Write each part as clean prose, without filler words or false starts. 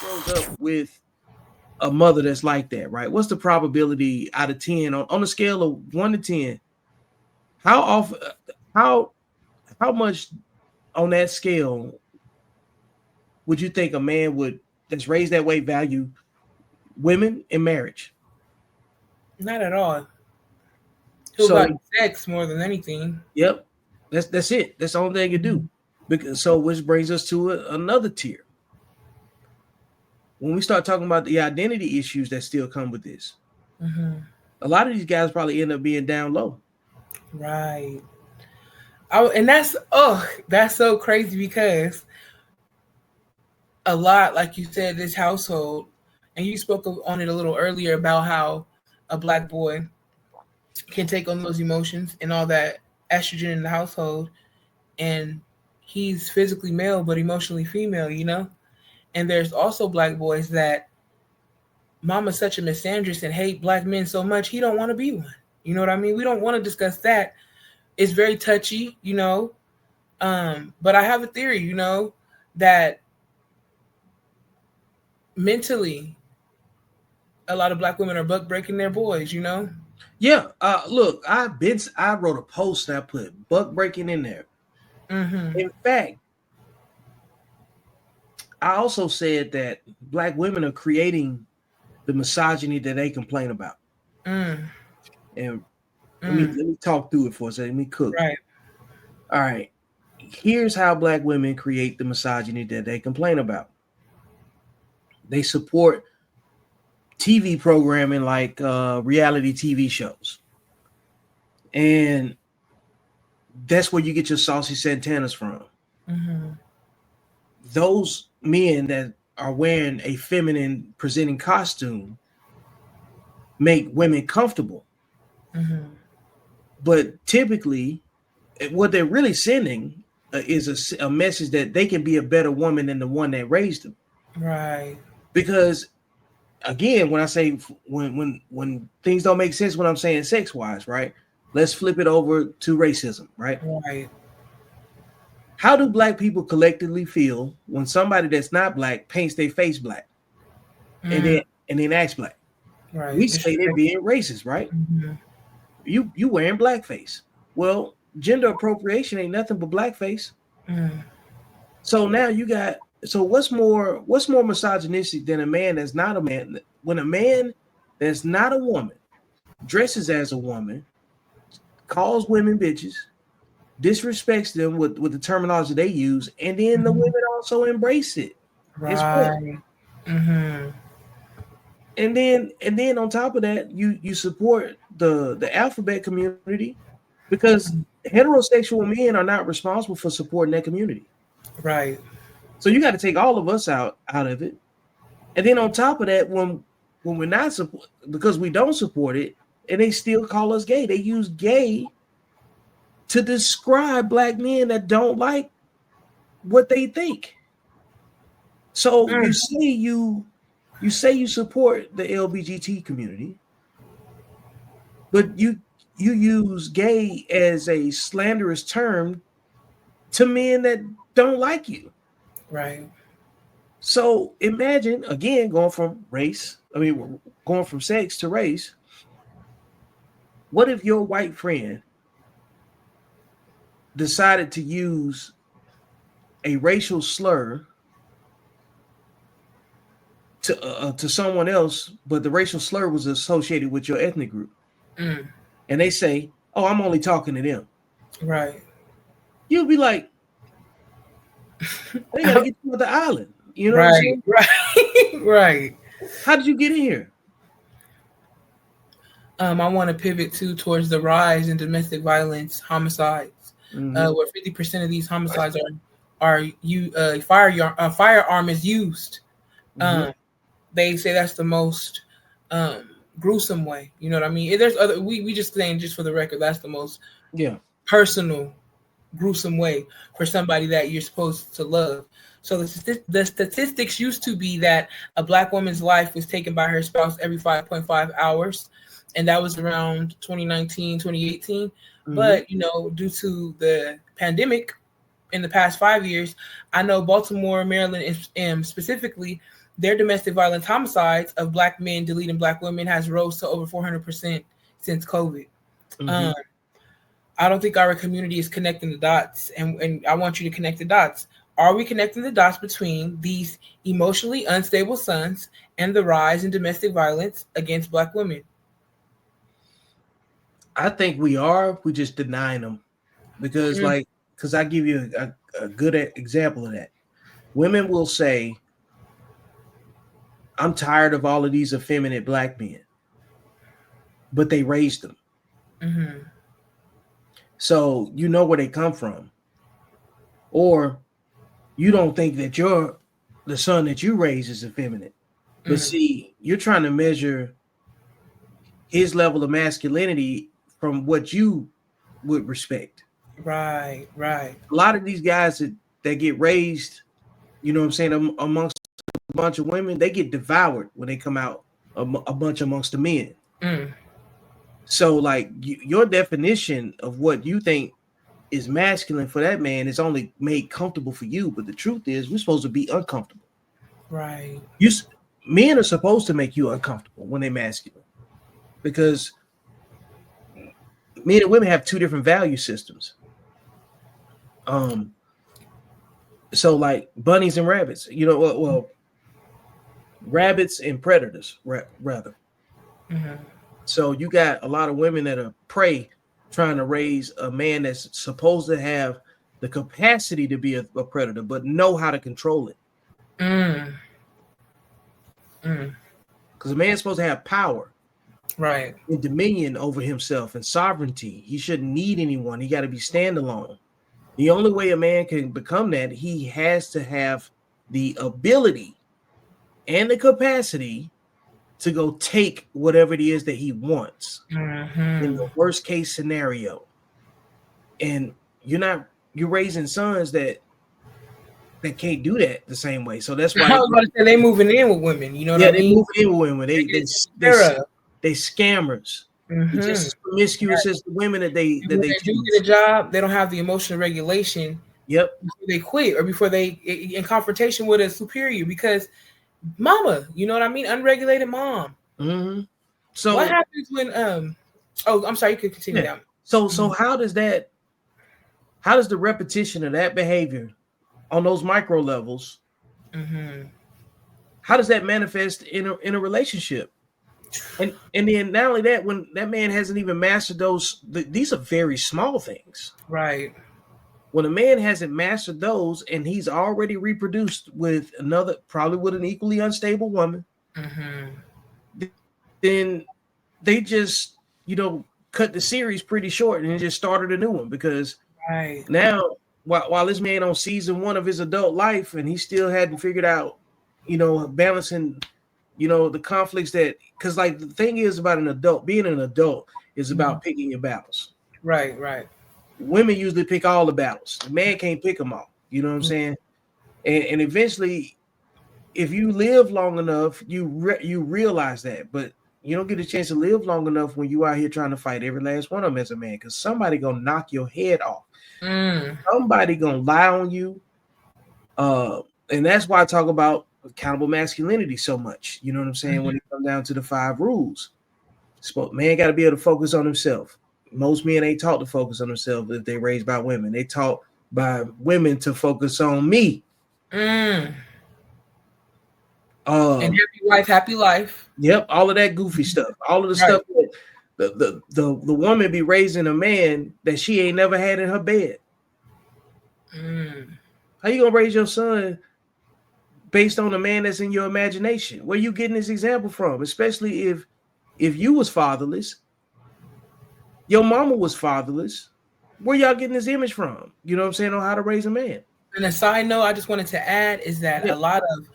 grows up with a mother that's like that, right? What's the probability out of 10 on a scale of 1 to 10? How often, how how much on that scale would you think a man would that's raised that way value women in marriage? Not at all. He'll So, value sex more than anything. yep, that's it. That's the only thing you do. Because so, which brings us to another tier. When we start talking about the identity issues that still come with this, a lot of these guys probably end up being down low. Right. And that's so crazy because a lot, like you said, this household, and you spoke on it a little earlier about how a black boy can take on those emotions and all that estrogen in the household, and he's physically male but emotionally female, you know? And there's also black boys that mama's such a misandrist and hate black men so much he don't want to be one. You know what I mean? We don't want to discuss that. It's very touchy, you know? But I have a theory, you know, that mentally a lot of black women are buck breaking their boys, you know? Yeah. Look, I wrote a post and I put buck breaking in there. In fact, I also said that black women are creating the misogyny that they complain about. And let me talk through it for a second. Let me cook. Right. All right. Here's how black women create the misogyny that they complain about. They support TV programming like reality TV shows. And that's where you get your saucy Santanas from. Those men that are wearing a feminine presenting costume make women comfortable. But typically, what they're really sending is a message that they can be a better woman than the one that raised them. Right. Because again, when I say when things don't make sense when I'm saying sex wise, right? Let's flip it over to racism, right? Right. How do black people collectively feel when somebody that's not black paints their face black and then acts black? Right. We say they're being racist, right? You wearing blackface. Well, gender appropriation ain't nothing but blackface. So now you got what's more misogynistic than a man that's not a man? When a man that's not a woman dresses as a woman, calls women bitches, disrespects them with the terminology they use, and then the women also embrace it. Right. And then on top of that, you support the alphabet community because heterosexual men are not responsible for supporting that community. Right. So you got to take all of us out of it. And then on top of that, when we're not because we don't support it, and they still call us gay. They use gay to describe black men that don't like what they think. So you say you support the LGBT community, but you use gay as a slanderous term to men that don't like you. Right. So imagine again going from sex to race. What if your white friend decided to use a racial slur to someone else, but the racial slur was associated with your ethnic group, and they say, "Oh, I'm only talking to them." Right. You'll be like, "They gotta get you off the island." You know right. what I'm saying? Right. Right. How did you get in here? I want to pivot towards the rise in domestic violence homicides, where 50% of these homicides are firearm is used. They say that's the most gruesome way. You know what I mean? There's other. We just saying just for the record, that's the most personal, gruesome way for somebody that you're supposed to love. So the statistics used to be that a black woman's life was taken by her spouse every 5.5 hours. And that was around 2019, 2018. But, you know, due to the pandemic in the past 5 years, I know Baltimore, Maryland, specifically, their domestic violence homicides of Black men deleting Black women has rose to over 400% since COVID. Mm-hmm. I don't think our community is connecting the dots, and I want you to connect the dots. Are we connecting the dots between these emotionally unstable sons and the rise in domestic violence against Black women? I think we are. We just denying them because, because I give you a good example of that. Women will say, "I'm tired of all of these effeminate Black men," but they raised them. Mm-hmm. So you know where they come from. Or you don't think that the son that you raised is effeminate. But see, you're trying to measure his level of masculinity from what you would respect. Right. A lot of these guys that get raised, you know what I'm saying, amongst a bunch of women, they get devoured when they come out a bunch amongst the men. So like your definition of what you think is masculine for that man is only made comfortable for you, but the truth is we're supposed to be uncomfortable. Right. Men are supposed to make you uncomfortable when they're masculine, because men and women have two different value systems. So like bunnies and rabbits, you know, well, rabbits and predators rather. So you got a lot of women that are prey trying to raise a man that's supposed to have the capacity to be a predator, but know how to control it. Because a man's supposed to have power, right, and dominion over himself and sovereignty. He shouldn't need anyone. He got to be standalone. The only way a man can become that, he has to have the ability and the capacity to go take whatever it is that he wants in the worst case scenario. And you're raising sons that can't do that the same way. So that's why I was about to say they moving in with women. You know what I mean? They moving in with women. They scammers. They're just as promiscuous as the women that they do get a job. They don't have the emotional regulation. Yep. Before they quit or before they in confrontation with a superior, because mama, you know what I mean? Unregulated mom. So what happens when oh, I'm sorry, you could continue down. So how does the repetition of that behavior on those micro levels, how does that manifest in a relationship? And then not only that, when that man hasn't even mastered these are very small things. Right. When a man hasn't mastered those and he's already reproduced with another, probably with an equally unstable woman, then they just, cut the series pretty short and just started a new one, because now while this man on season 1 of his adult life and he still hadn't figured out, balancing, the conflicts that, because like the thing is about being an adult is about picking your battles. Right. Women usually pick all the battles. The man can't pick them all. You know what I'm saying? And eventually, if you live long enough, you realize that. But you don't get a chance to live long enough when you out here trying to fight every last one of them as a man, because somebody gonna knock your head off. Somebody gonna lie on you. And that's why I talk about accountable masculinity so much. You know what I'm saying? When it comes down to the 5 rules, man got to be able to focus on himself. Most men ain't taught to focus on themselves if they're raised by women. They taught by women to focus on me. And happy wife, happy life. Yep, all of that goofy stuff. All of the stuff that the woman be raising a man that she ain't never had in her bed. How you gonna raise your son based on a man that's in your imagination? Where you getting this example from? Especially if you was fatherless, your mama was fatherless. Where y'all getting this image from? You know what I'm saying, on how to raise a man. And a side note I just wanted to add is that a lot of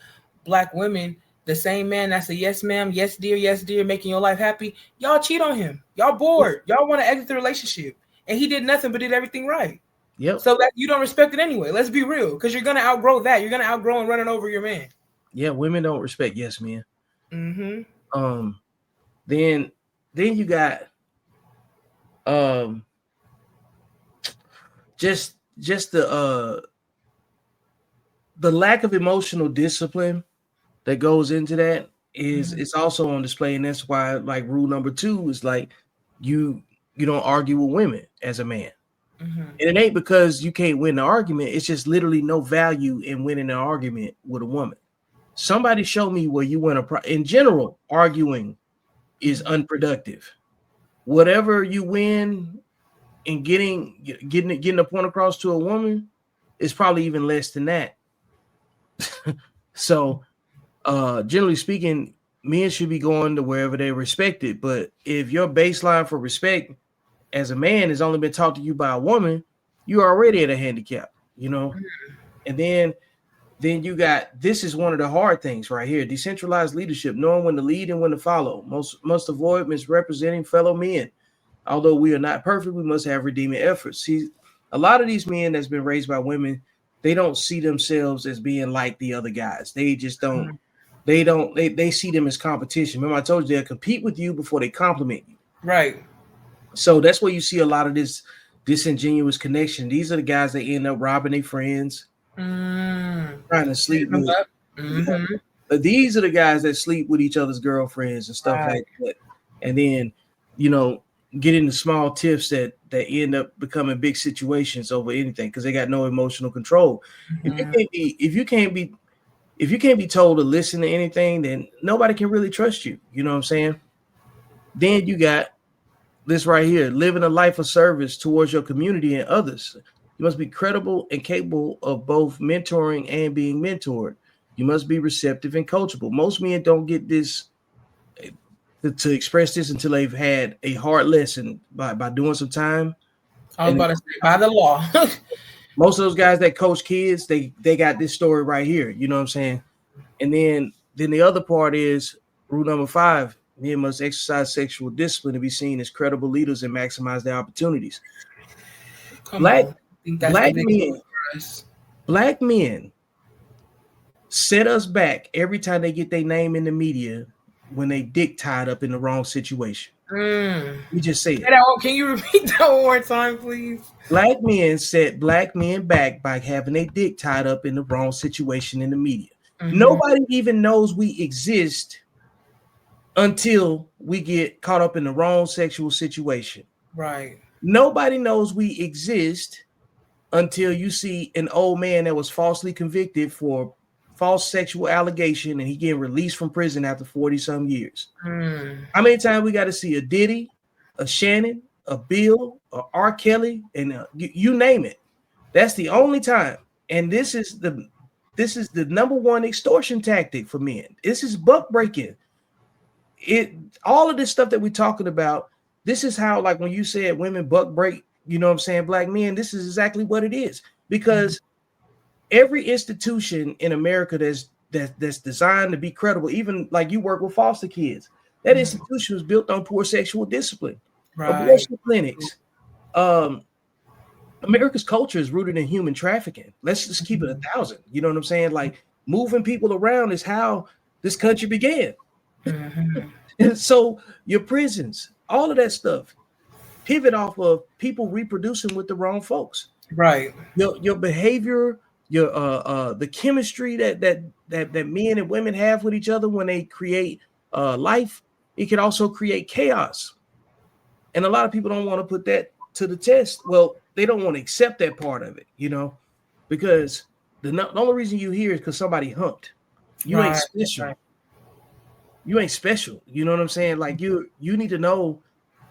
Black women, the same man that's a yes ma'am, yes dear, making your life happy, y'all cheat on him. Y'all bored. Y'all want to exit the relationship. And he did nothing but did everything right. Yep. So that you don't respect it anyway. Let's be real, because you're gonna outgrow that. You're gonna outgrow and running over your man. Yeah, women don't respect yes men. Then you got just the lack of emotional discipline that goes into that is Mhm. it's also on display, and that's why like rule number 2 is like you you don't argue with women as a man. Mhm. And it ain't because you can't win the argument. It's just literally no value in winning an argument with a woman. Somebody show me where you win in general, arguing is Mhm. unproductive. Whatever you win in getting the point across to a woman is probably even less than that. So generally speaking, men should be going to wherever they're respected. But if your baseline for respect as a man has only been taught to you by a woman, you're already at a handicap, you know. And then you got, this is one of the hard things right here: decentralized leadership, knowing when to lead and when to follow. Most must avoid misrepresenting fellow men. Although we are not perfect, we must have redeeming efforts. See, a lot of these men that's been raised by women, they don't see themselves as being like the other guys. They just don't. Mhm. They see them as competition. Remember, I told you they'll compete with you before they compliment you. Right. So that's where you see a lot of this disingenuous connection. These are the guys that end up robbing their friends, Mm. trying to Setting sleep them with. up. Yeah. Mm-hmm. But these are the guys that sleep with each other's girlfriends and stuff Right. like that. And then, you know, get into small tiffs that end up becoming big situations over anything because they got no emotional control. If you Mm-hmm. can't be, if you can't be, if you can't be told to listen to anything, then nobody can really trust you. You know what I'm saying? Then you got this right here: living a life of service towards your community and others. You must be credible and capable of both mentoring and being mentored. You must be receptive and coachable. Most men don't get this to express this until they've had a hard lesson by doing some time. I was And about to say by the law. most of those guys that coach kids, they got this story right here. You know what I'm saying? And then the other part is rule number 5: men must exercise sexual discipline to be seen as credible leaders and maximize their opportunities. Come Black on. I think that's the black biggest men, one for us. black men set us back every time they get their name in the media when they dick tied up in the wrong situation. Mm. We just say Say it. that can you repeat that one more time, please? Black men set black men back by having a dick tied up in the wrong situation in the media. Mm-hmm. Nobody even knows we exist until we get caught up in the wrong sexual situation. Right. Nobody knows we exist until you see an old man that was falsely convicted for false sexual allegation and he getting released from prison after 40 some years. Mm. How many times we got to see a Diddy, a Shannon, a Bill, a R. Kelly, and you name it? That's the only time. And this is the number one extortion tactic for men. This is buck breaking. It all of this stuff that we're talking about. This is how, like when you said women buck break, you know what I'm saying, black men. This is exactly what it is because every institution in America that's designed to be credible, even like you work with foster kids, that Mm-hmm. institution was built on poor sexual discipline, Right. abortion clinics. Um, America's culture is rooted in human trafficking. Let's just keep it 1,000. You know what I'm saying? Like moving people around is how this country began. Mm-hmm. And so your prisons, all of that stuff, pivot off of people reproducing with the wrong folks. Right. Your behavior, your the chemistry that men and women have with each other when they create life, it can also create chaos. And a lot of people don't want to put that to the test. Well, they don't want to accept that part of it, because the only reason you here is because somebody humped. You ain't Right. special. Right. You ain't special. You know what I'm saying? Like you need to know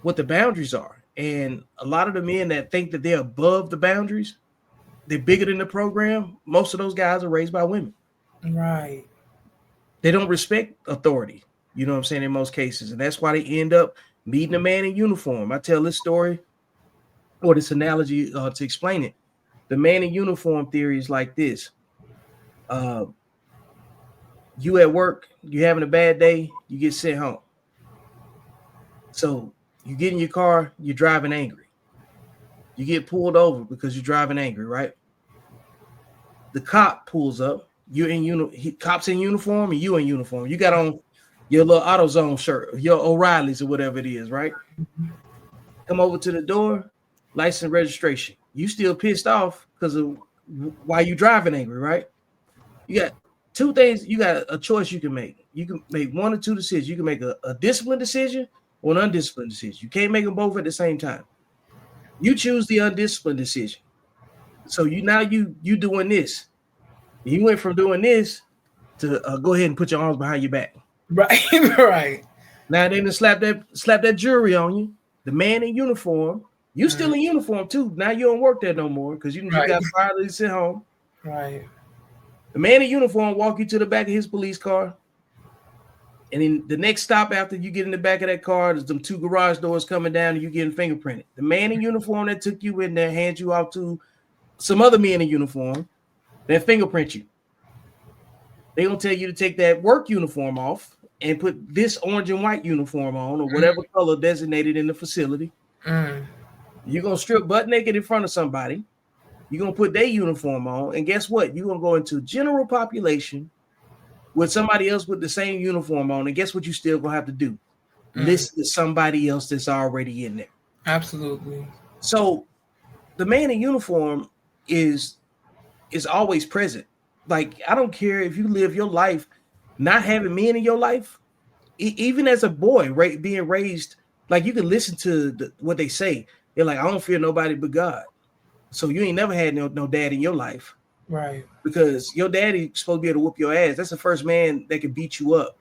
what the boundaries are. And a lot of the men that think that they're above the boundaries, they're bigger than the program. Most of those guys are raised by women. Right. They don't respect authority. You know what I'm saying? In most cases. And that's why they end up meeting a man in uniform. I tell this story or this analogy to explain it. The man in uniform theory is like this. Uh, you at work, you having a bad day, you get sent home. So you get in your car, you're driving angry. You get pulled over because you're driving angry, right? The cop pulls up. You're in cop's in uniform and you in uniform. You got on your little AutoZone shirt, your O'Reilly's or whatever it is, right? Come over to the door, license registration. You still pissed off because of why you driving angry, right? You got two things. You got a choice you can make. You can make one or two decisions. You can make a disciplined decision or an undisciplined decision. You can't make them both at the same time. You choose the undisciplined decision. So you doing this. You went from doing this to go ahead and put your arms behind your back. Right, right. Now they done slap that jury on you. The man in uniform. You still in uniform too. Now you don't work there no more because you got fired to sit home. Right. The man in uniform walk you to the back of his police car. And then the next stop after you get in the back of that car, there's them two garage doors coming down and you getting fingerprinted. The man in uniform that took you in there hands you off to some other men in uniform that fingerprint you. They gonna tell you to take that work uniform off and put this orange and white uniform on or whatever color designated in the facility. You're gonna strip butt naked in front of somebody. You're gonna put their uniform on, and guess what? You're gonna go into general population with somebody else with the same uniform on, and guess what you still gonna have to do? Listen to somebody else that's already in there. Absolutely. So the man in uniform is always present. Like, I don't care if you live your life not having men in your life, even as a boy, right, being raised, like you can listen to what they say. They're like, I don't fear nobody but God. So you ain't never had no dad in your life. Right. Because your daddy's supposed to be able to whoop your ass. That's the first man that can beat you up.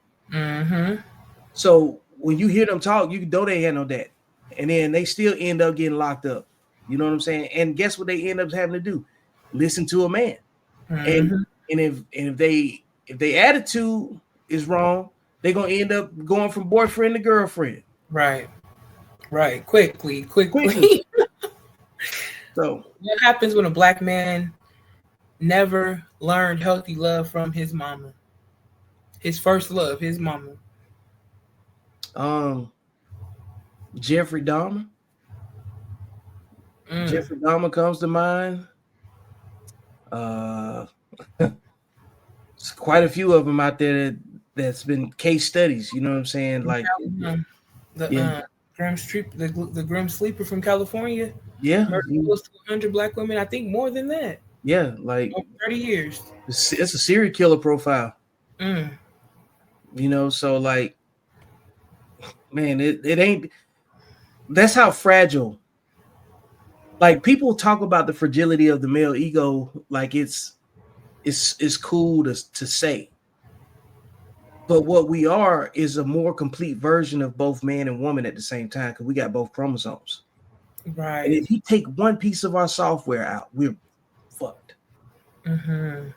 So when you hear them talk, you know they ain't had no dad. And then they still end up getting locked up. You know what I'm saying? And guess what they end up having to do? Listen to a man. And if they attitude is wrong, they're gonna end up going from boyfriend to girlfriend. Right. Quickly. So what happens when a black man never learned healthy love from his mama? His first love, his mama. Jeffrey Dahmer. Jeffrey Dahmer comes to mind. There's quite a few of them out there that's been case studies. You know what I'm saying? Like the Grim Sleeper from California. Yeah, close to 100 black women. I think more than that. Yeah, like 30 years. It's a serial killer profile. You know, so like, man, it ain't. That's how fragile. Like, people talk about the fragility of the male ego, like it's cool to say. But what we are is a more complete version of both man and woman at the same time, because we got both chromosomes. Right. And if you take one piece of our software out, we're fucked. And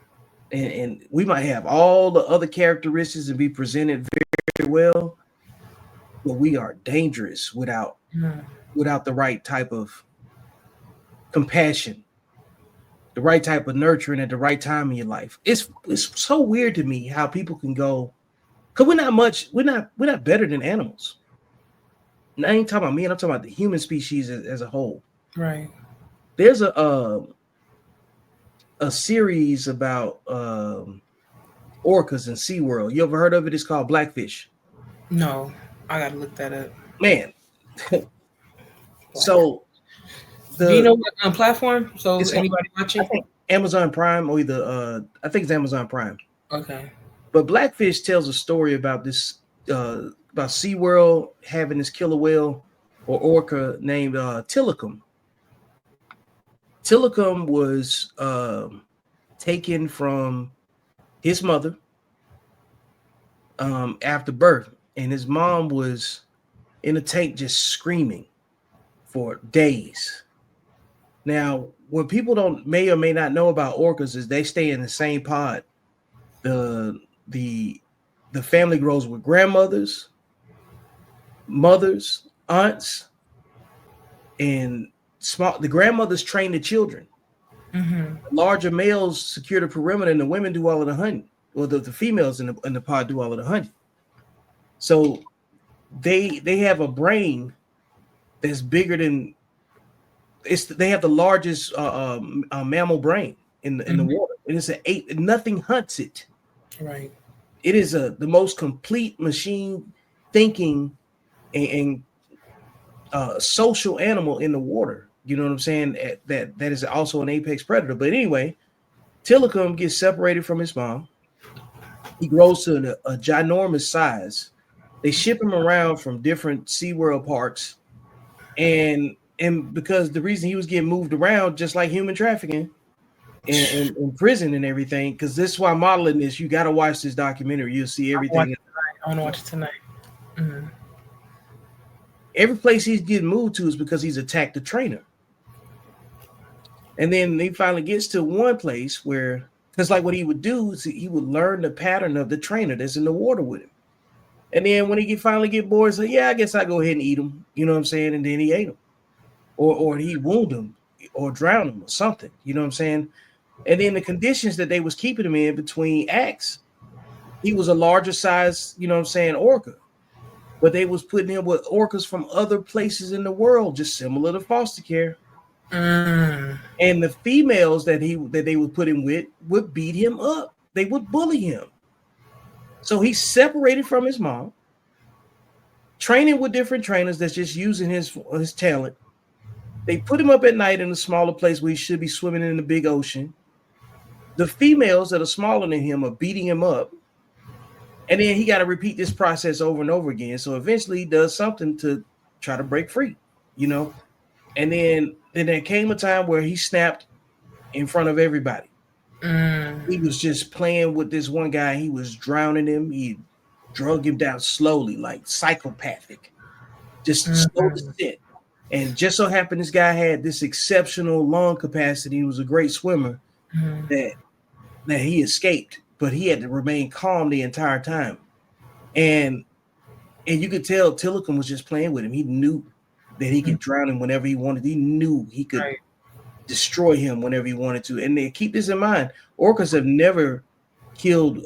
we might have all the other characteristics and be presented very well, but we are dangerous without the right type of compassion, the right type of nurturing at the right time in your life. It's so weird to me how people can go, because we're not better than animals. And I ain't talking about me, I'm talking about the human species as a whole. Right. There's a series about orcas in SeaWorld. You ever heard of it? It's called Blackfish. No, I gotta look that up. Man. So do you know what platform? So is anybody watching? I think Amazon Prime or either I think it's Amazon Prime. Okay. But Blackfish tells a story about this about SeaWorld having this killer whale or orca named Tilikum. Tilikum was taken from his mother after birth, and his mom was in a tank just screaming for days. Now, what people may or may not know about orcas is they stay in the same pod. The family grows with grandmothers, mothers, aunts, and the grandmothers train the children. The larger males secure the perimeter, and the women do all of the hunting. Well, the females in the pod do all of the hunting. So they have a brain that's bigger than they have the largest mammal brain in the water, and it's an ape. Nothing hunts it. Right. It is the most complete machine thinking and social animal in the water. You know what I'm saying? That is also an apex predator. But anyway, Tilikum gets separated from his mom, He grows to a ginormous size. They ship him around from different SeaWorld parks, and because the reason he was getting moved around, just like human trafficking in prison and everything, because this is why I'm modeling this. You got to watch this documentary. You'll see I want everything. it tonight. I want to watch it tonight. Mm-hmm. Every place he's getting moved to is because he's attacked the trainer. And then he finally gets to one place where, because like what he would do is he would learn the pattern of the trainer that's in the water with him. And then when he finally get bored, say, yeah, I guess I go ahead and eat him. You know what I'm saying? And then he ate him. Or he wound him or drowned him or something. You know what I'm saying? And then the conditions that they was keeping him in between acts, he was a larger size, you know what I'm saying, orca. But they was putting him with orcas from other places in the world, just similar to foster care. And the females that they would put him with would beat him up. They would bully him. So he's separated from his mom, training with different trainers that's just using his talent. They put him up at night in a smaller place where he should be swimming in the big ocean. The females that are smaller than him are beating him up. And then he got to repeat this process over and over again. So eventually he does something to try to break free, you know. And then there came a time where he snapped in front of everybody. He was just playing with this one guy. He was drowning him. He drug him down slowly, like psychopathic, just slow descent. And just so happened this guy had this exceptional lung capacity. He was a great swimmer that he escaped, but he had to remain calm the entire time. And you could tell Tillicum was just playing with him. He knew that he could drown him whenever he wanted. He knew he could destroy him whenever he wanted to. And they keep this in mind. Orcas have never killed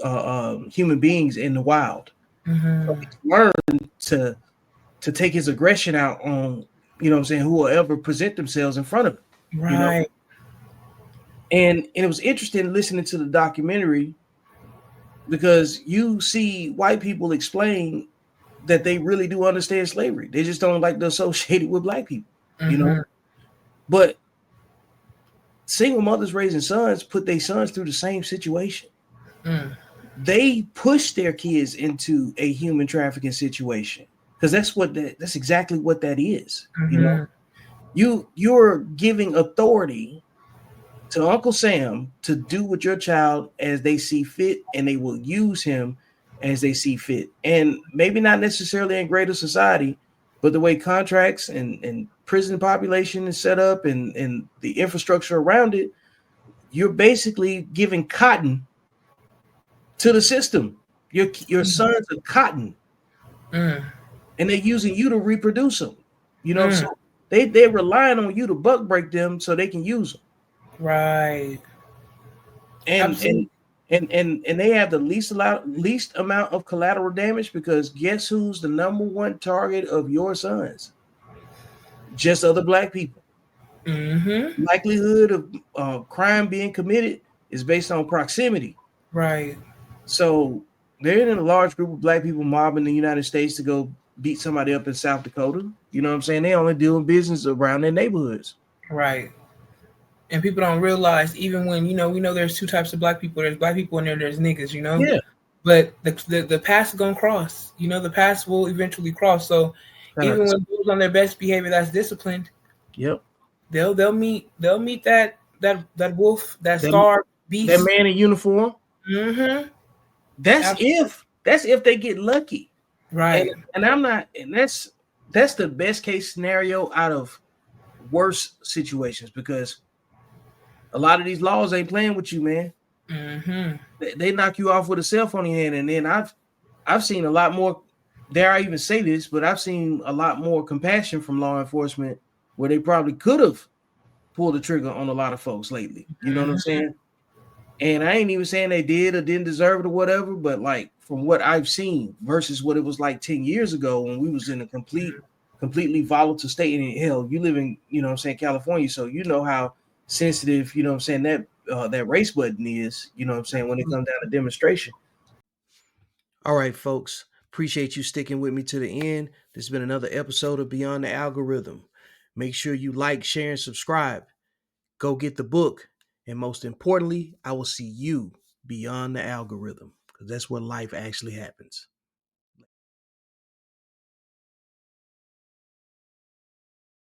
human beings in the wild. So he's learned to take his aggression out on, you know what I'm saying, who will ever present themselves in front of him. Right. You know? And it was interesting listening to the documentary because you see white people explain that they really do understand slavery. They just don't like to associate it with black people, you know. But single mothers raising sons put their sons through the same situation. They push their kids into a human trafficking situation because that's exactly what that is. You know, you're giving authority to Uncle Sam to do with your child as they see fit, and they will use him as they see fit. And maybe not necessarily in greater society, but the way contracts and prison population is set up and the infrastructure around it, you're basically giving cotton to the system. Your sons are cotton, and they're using you to reproduce them. You know, so they're relying on you to buck break them so they can use them. Right. And they have the least amount of collateral damage because guess who's the number one target of your sons? Just other black people. Likelihood of crime being committed is based on proximity. Right. So they're in a large group of black people mobbing the United States to go beat somebody up in South Dakota. You know what I'm saying? They only doing business around their neighborhoods. Right. And people don't realize, even when, we know there's two types of black people. There's black people and there's niggas, Yeah. But the paths are going to cross. The paths will eventually cross. So even when those on their best behavior that's disciplined, yep, they'll meet that wolf, that starved beast. That man in uniform. That's Absolutely. if they get lucky. Right. And I'm not, and that's the best case scenario out of worse situations because a lot of these laws ain't playing with you, man. They knock you off with a cell phone in your hand. And then I've seen a lot more, dare I even say this, but I've seen a lot more compassion from law enforcement where they probably could have pulled the trigger on a lot of folks lately. You know what I'm saying? And I ain't even saying they did or didn't deserve it or whatever, but like from what I've seen versus what it was like 10 years ago when we was in a completely volatile state. And hell, you live in, California, so you know how sensitive, that race button is, when it comes down to demonstration. All right, folks. Appreciate you sticking with me to the end. This has been another episode of Beyond the Algorithm. Make sure you like, share, and subscribe. Go get the book. And most importantly, I will see you beyond the algorithm. because that's where life actually happens.